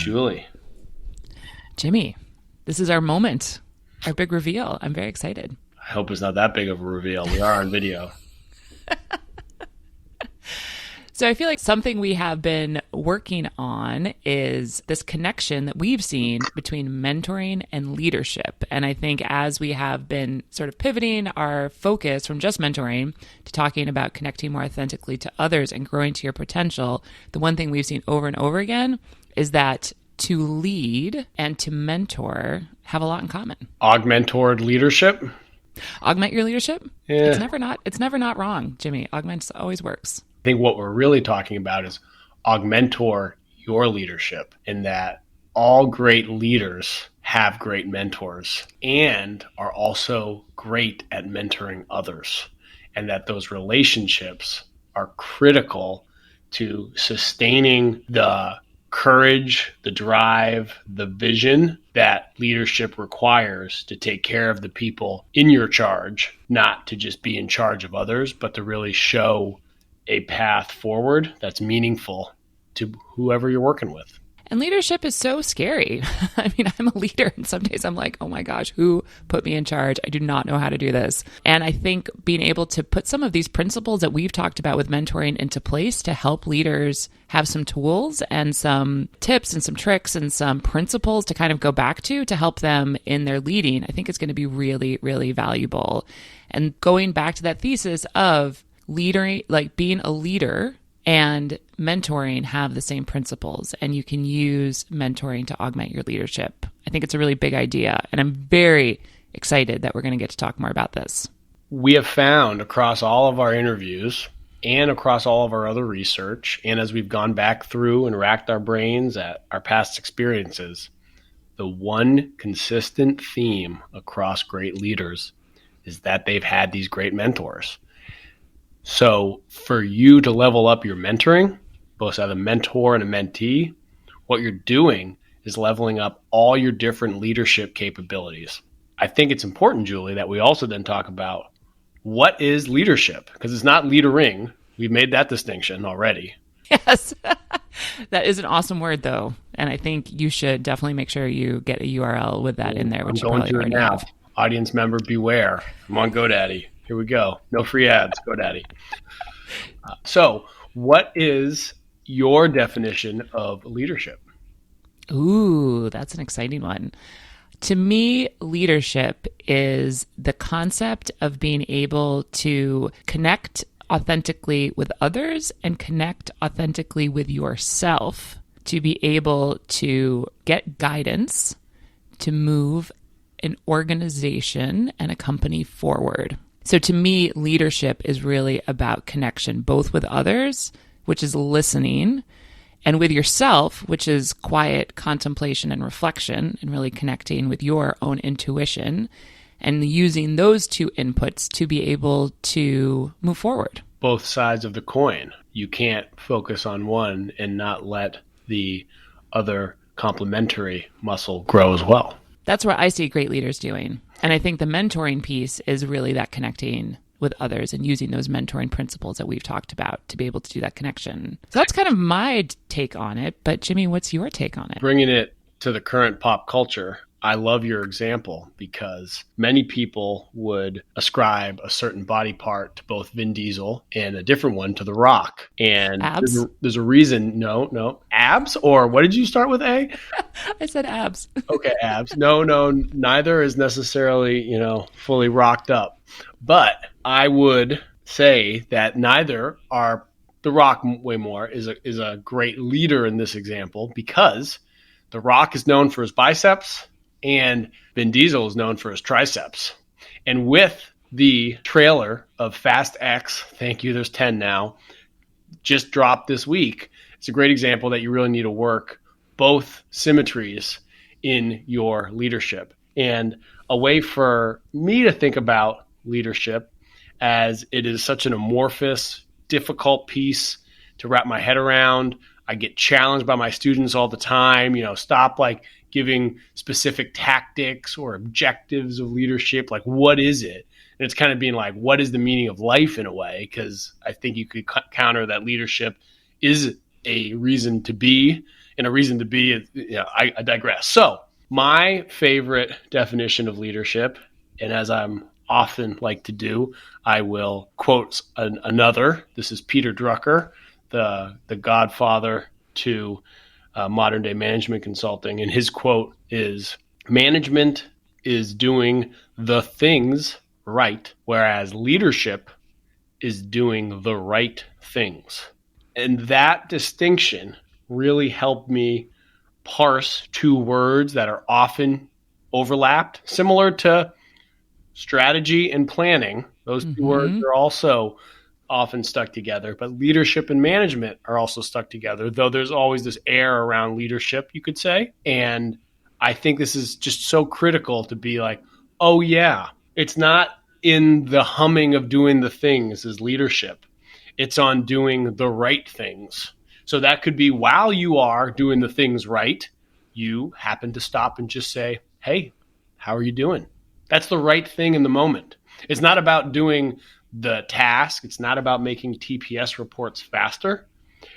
Julie. Jimmy, this is our moment, our big reveal. I'm very excited. I hope it's not that big of a reveal. We are on video. So I feel like something we have been working on is this connection that we've seen between mentoring and leadership. And I think as we have been sort of pivoting our focus from just mentoring to talking about connecting more authentically to others and growing to your potential, the one thing we've seen over and over again is that to lead and to mentor have a lot in common. Augmented leadership. Augment your leadership? Yeah. It's never not wrong, Jimmy. Augment always works. I think what we're really talking about is augmentor your leadership, in that all great leaders have great mentors and are also great at mentoring others, and that those relationships are critical to sustaining the courage, the drive, the vision that leadership requires to take care of the people in your charge, not to just be in charge of others, but to really show a path forward that's meaningful to whoever you're working with. And leadership is so scary. I mean, I'm a leader, and some days I'm like, oh my gosh, who put me in charge? I do not know how to do this. And I think being able to put some of these principles that we've talked about with mentoring into place to help leaders have some tools and some tips and some tricks and some principles to kind of go back to help them in their leading, I think is going to be really, really valuable. And going back to that thesis of leading, like being a leader and mentoring have the same principles, and you can use mentoring to augment your leadership. I think it's a really big idea, and I'm very excited that we're going to get to talk more about this. We have found across all of our interviews and across all of our other research, and as we've gone back through and racked our brains at our past experiences, the one consistent theme across great leaders is that they've had these great mentors. So for you to level up your mentoring, both as a mentor and a mentee, what you're doing is leveling up all your different leadership capabilities. I think it's important, Julie, that we also then talk about what is leadership, because it's not leadering. We've made that distinction already. Yes. That is an awesome word, though. And I think you should definitely make sure you get a URL with that in there, which you probably already have. Audience member beware. I'm on GoDaddy. Here we go. No free ads. GoDaddy. So what is your definition of leadership? Ooh, that's an exciting one. To me, leadership is the concept of being able to connect authentically with others and connect authentically with yourself to be able to get guidance to move an organization and a company forward. So to me, leadership is really about connection, both with others, which is listening, and with yourself, which is quiet contemplation and reflection, and really connecting with your own intuition and using those two inputs to be able to move forward. Both sides of the coin. You can't focus on one and not let the other complementary muscle grow as well. That's what I see great leaders doing. And I think the mentoring piece is really that connecting with others and using those mentoring principles that we've talked about to be able to do that connection. So that's kind of my take on it. But Jimmy, what's your take on it? Bringing it to the current pop culture, I love your example because many people would ascribe a certain body part to both Vin Diesel and a different one to The Rock. And abs? There's a reason. No. Abs? Or what did you start with, A? I said abs. Okay, abs. No, neither is necessarily, fully rocked up. But I would say that neither are. The Rock way more is a great leader in this example because The Rock is known for his biceps and Vin Diesel is known for his triceps. And with the trailer of Fast X, thank you, there's 10 now, just dropped this week, it's a great example that you really need to work both symmetries in your leadership. And a way for me to think about leadership, as it is such an amorphous, difficult piece to wrap my head around. I get challenged by my students all the time, stop giving specific tactics or objectives of leadership. Like, what is it? And it's kind of being like, what is the meaning of life in a way? Because I think you could counter that leadership is a reason to be and a reason to be. I digress. So my favorite definition of leadership, and as I'm often like to do, I will quote another. This is Peter Drucker, the godfather to modern day management consulting. And his quote is, management is doing the things right, whereas leadership is doing the right things. And that distinction really helped me parse two words that are often overlapped, similar to strategy and planning. Those two words are also often stuck together, but leadership and management are also stuck together, though there's always this air around leadership, you could say. And I think this is just so critical to be like, oh yeah, it's not in the humming of doing the things as leadership. It's on doing the right things. So that could be while you are doing the things right, you happen to stop and just say, hey, how are you doing? That's the right thing in the moment. It's not about doing the task. It's not about making TPS reports faster.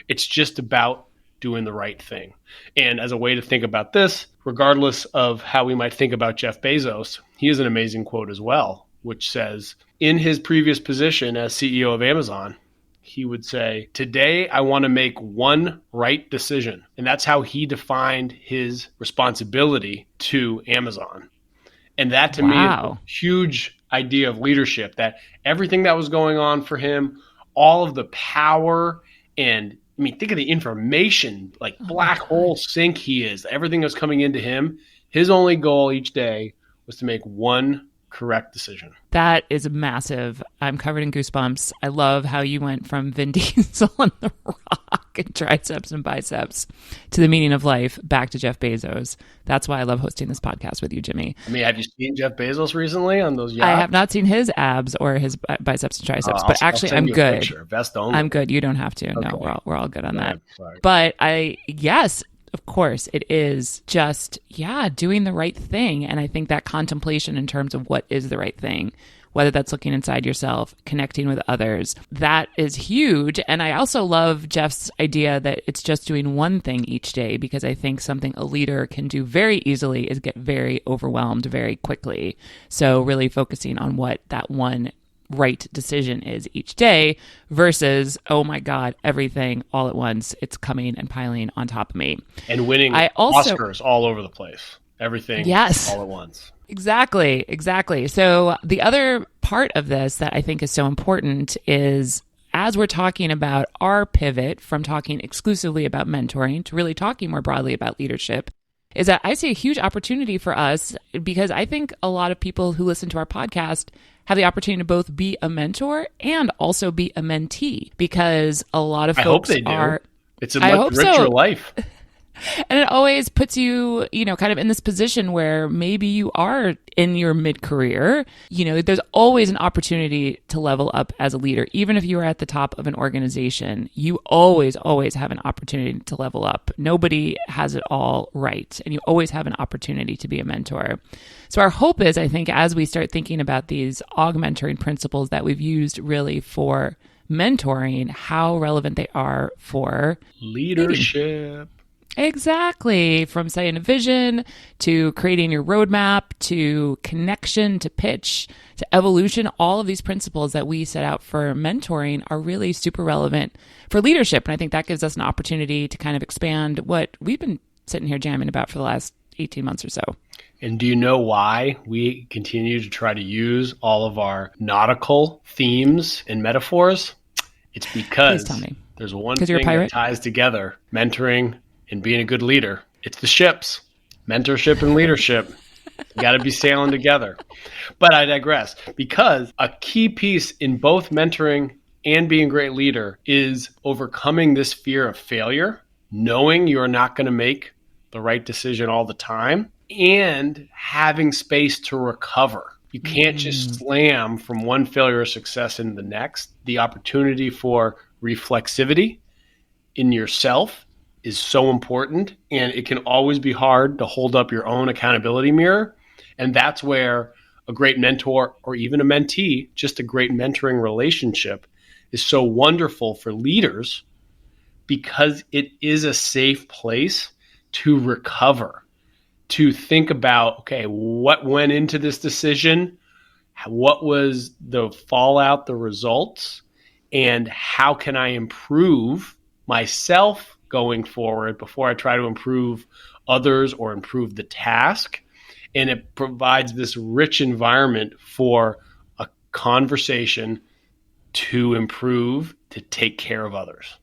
It's just about doing the right thing. And as a way to think about this, regardless of how we might think about Jeff Bezos, he has an amazing quote as well, which says, in his previous position as CEO of Amazon, he would say, today I want to make one right decision. And that's how he defined his responsibility to Amazon. And that to me is a huge idea of leadership, that everything that was going on for him, all of the power, and I mean, think of the information, like black hole sink he is, everything that's coming into him. His only goal each day was to make one correct decision. That is massive. I'm covered in goosebumps. I love how you went from Vin Diesel and The Rock and triceps and biceps to the meaning of life back to Jeff Bezos. That's why I love hosting this podcast with you, Jimmy. I mean, have you seen Jeff Bezos recently on those yachts? I have not seen his abs or his biceps and triceps, but actually I'm good. Vest only. I'm good. You don't have to. Okay. No, we're all good on that. Sorry. But yes, of course, it is just, doing the right thing. And I think that contemplation in terms of what is the right thing, whether that's looking inside yourself, connecting with others, that is huge. And I also love Jeff's idea that it's just doing one thing each day, because I think something a leader can do very easily is get very overwhelmed very quickly. So really focusing on what that one right decision is each day versus, oh my God, everything all at once. It's coming and piling on top of me. And winning Oscars all over the place. Everything all at once. Exactly. So the other part of this that I think is so important is, as we're talking about our pivot from talking exclusively about mentoring to really talking more broadly about leadership, is that I see a huge opportunity for us, because I think a lot of people who listen to our podcast have the opportunity to both be a mentor and also be a mentee, because a lot of folks I hope they do. are. It's a much richer life. And it always puts you, kind of in this position where maybe you are in your mid-career. There's always an opportunity to level up as a leader. Even if you are at the top of an organization, you always have an opportunity to level up. Nobody has it all right. And you always have an opportunity to be a mentor. So our hope is, I think, as we start thinking about these augmenting principles that we've used really for mentoring, how relevant they are for leadership. Leading. Exactly. From setting a vision to creating your roadmap to connection to pitch to evolution, all of these principles that we set out for mentoring are really super relevant for leadership. And I think that gives us an opportunity to kind of expand what we've been sitting here jamming about for the last 18 months or so. And do you know why we continue to try to use all of our nautical themes and metaphors? It's because there's one thing that ties together mentoring and being a good leader. It's the ships, mentorship and leadership. You got to be sailing together. But I digress, because a key piece in both mentoring and being a great leader is overcoming this fear of failure, knowing you are not going to make the right decision all the time, and having space to recover. You can't just slam from one failure or success into the next. The opportunity for reflexivity in yourself is so important, and it can always be hard to hold up your own accountability mirror. And that's where a great mentor or even a mentee, just a great mentoring relationship, is so wonderful for leaders, because it is a safe place to recover, to think about, okay, what went into this decision? What was the fallout, the results? And how can I improve myself going forward before I try to improve others or improve the task? And it provides this rich environment for a conversation to improve, to take care of others.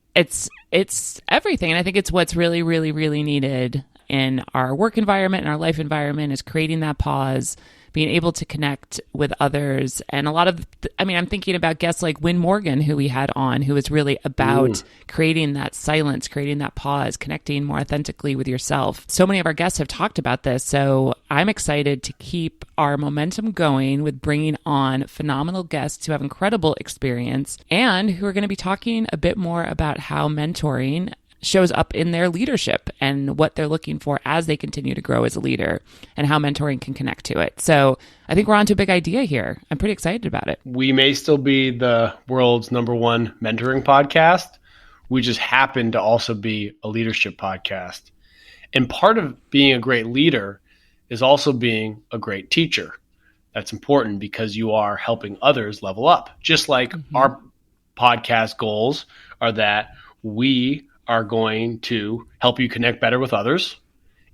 It's everything. And I think it's what's really, really, really needed in our work environment and our life environment is creating that pause, being able to connect with others. And a lot of, I'm thinking about guests like Win Morgan, who we had on, who was really about creating that silence, creating that pause, connecting more authentically with yourself. So many of our guests have talked about this. So I'm excited to keep our momentum going with bringing on phenomenal guests who have incredible experience and who are going to be talking a bit more about how mentoring shows up in their leadership and what they're looking for as they continue to grow as a leader and how mentoring can connect to it. So I think we're on to a big idea here. I'm pretty excited about it. We may still be the world's #1 mentoring podcast. We just happen to also be a leadership podcast. And part of being a great leader is also being a great teacher. That's important because you are helping others level up. Just like our podcast goals are that we are going to help you connect better with others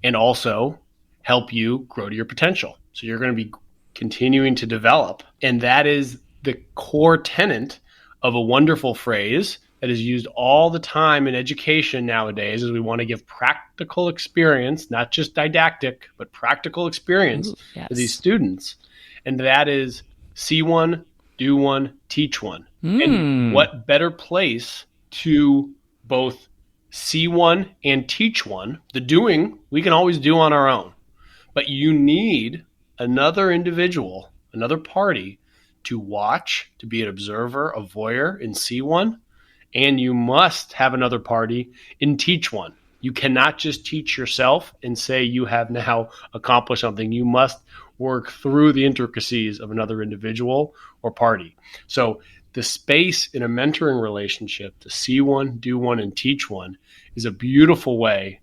and also help you grow to your potential. So you're going to be continuing to develop. And that is the core tenet of a wonderful phrase that is used all the time in education nowadays, is we want to give practical experience, not just didactic, but practical experience to these students. And that is see one, do one, teach one. And what better place to both see one and teach one? The doing, we can always do on our own. But you need another individual, another party to watch, to be an observer, a voyeur, and see one. And you must have another party and teach one. You cannot just teach yourself and say you have now accomplished something. You must work through the intricacies of another individual or party. So the space in a mentoring relationship to see one, do one, and teach one is a beautiful way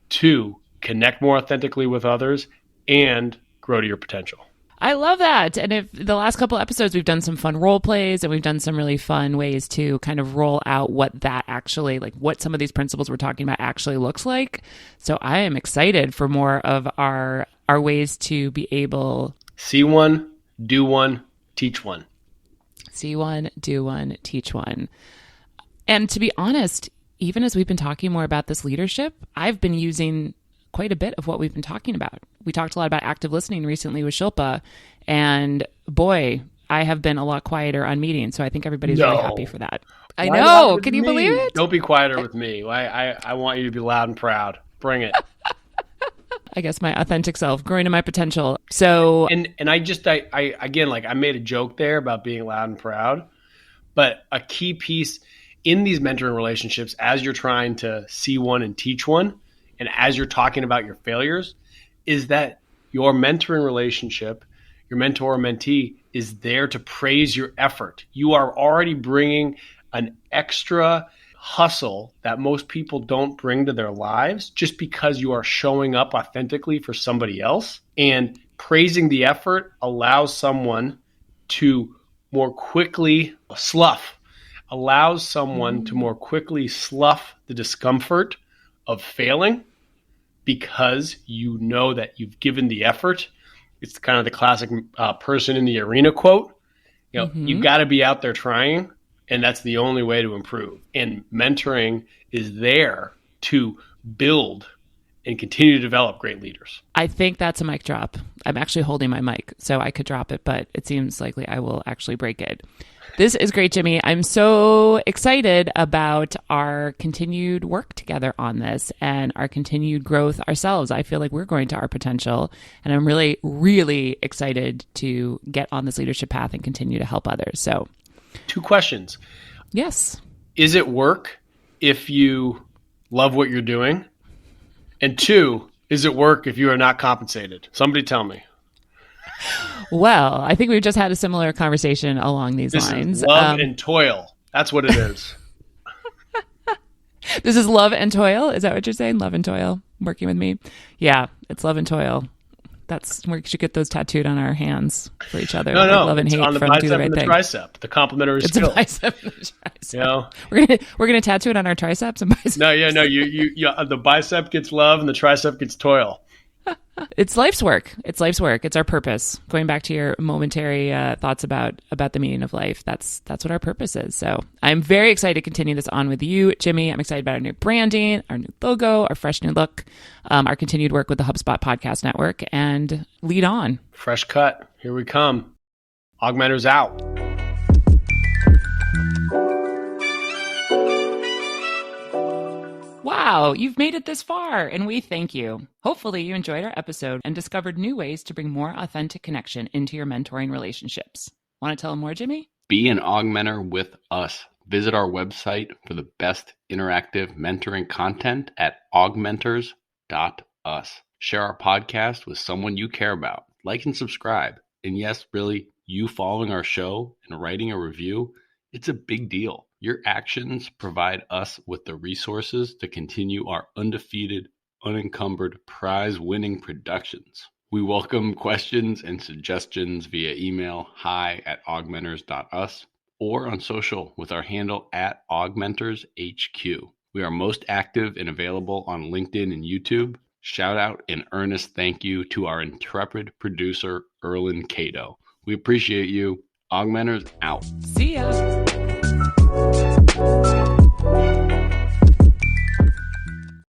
to connect more authentically with others and grow to your potential. I love that. And if the last couple episodes, we've done some fun role plays and we've done some really fun ways to kind of roll out what that actually, like what some of these principles we're talking about actually looks like. So I am excited for more of our ways to be able see one, do one, teach one. See one, do one, teach one. And to be honest, even as we've been talking more about this leadership, I've been using quite a bit of what we've been talking about. We talked a lot about active listening recently with Shilpa, and boy, I have been a lot quieter on meetings, so I think everybody's really happy for that. I know. Can you believe it? Don't be quieter with me. I want you to be loud and proud. Bring it. I guess my authentic self, growing to my potential. So, and I again, like I made a joke there about being loud and proud, but a key piece in these mentoring relationships, as you're trying to see one and teach one, and as you're talking about your failures, is that your mentoring relationship, your mentor or mentee, is there to praise your effort. You are already bringing an extra hustle that most people don't bring to their lives just because you are showing up authentically for somebody else. And praising the effort allows someone to more quickly allows someone to more quickly slough the discomfort of failing because you know that you've given the effort. It's kind of the classic person in the arena quote. You know, you got to be out there trying, and that's the only way to improve. And mentoring is there to build and continue to develop great leaders. I think that's a mic drop. I'm actually holding my mic, so I could drop it, but it seems likely I will actually break it. This is great, Jimmy. I'm so excited about our continued work together on this and our continued growth ourselves. I feel like we're growing to our potential, and I'm really, really excited to get on this leadership path and continue to help others. So, 2 questions. Yes. Is it work if you love what you're doing? And 2, is it work if you are not compensated? Somebody tell me. Well, I think we've just had a similar conversation along these lines. Is love and toil. That's what it is. This is love and toil. Is that what you're saying? Love and toil, working with me. Yeah, it's love and toil. We should get those tattooed on our hands for each other. No, like no, love and it's hate on the from bicep Do the Right and the Thing. tricep, the complementary It's skill. a bicep and a tricep. You know? We're gonna tattoo it on our triceps and biceps. No, you the bicep gets love and the tricep gets toil. It's life's work. It's life's work. It's our purpose. Going back to your momentary thoughts about the meaning of life, that's what our purpose is. So I'm very excited to continue this on with you, Jimmy. I'm excited about our new branding, our new logo, our fresh new look, our continued work with the HubSpot Podcast Network, and lead on. Fresh cut. Here we come. Augmenters out. Wow, you've made it this far, and we thank you. Hopefully you enjoyed our episode and discovered new ways to bring more authentic connection into your mentoring relationships. Want to tell them more, Jimmy? Be an augmenter with us. Visit our website for the best interactive mentoring content at augmentors.us. Share our podcast with someone you care about. Like and subscribe. And yes, really, you following our show and writing a review, it's a big deal. Your actions provide us with the resources to continue our undefeated, unencumbered, prize-winning productions. We welcome questions and suggestions via email hi@augmentors.us or on social with our handle @AugmentorsHQ. We are most active and available on LinkedIn and YouTube. Shout out and earnest thank you to our intrepid producer, Erlin Cato. We appreciate you. Augmentors out. See ya.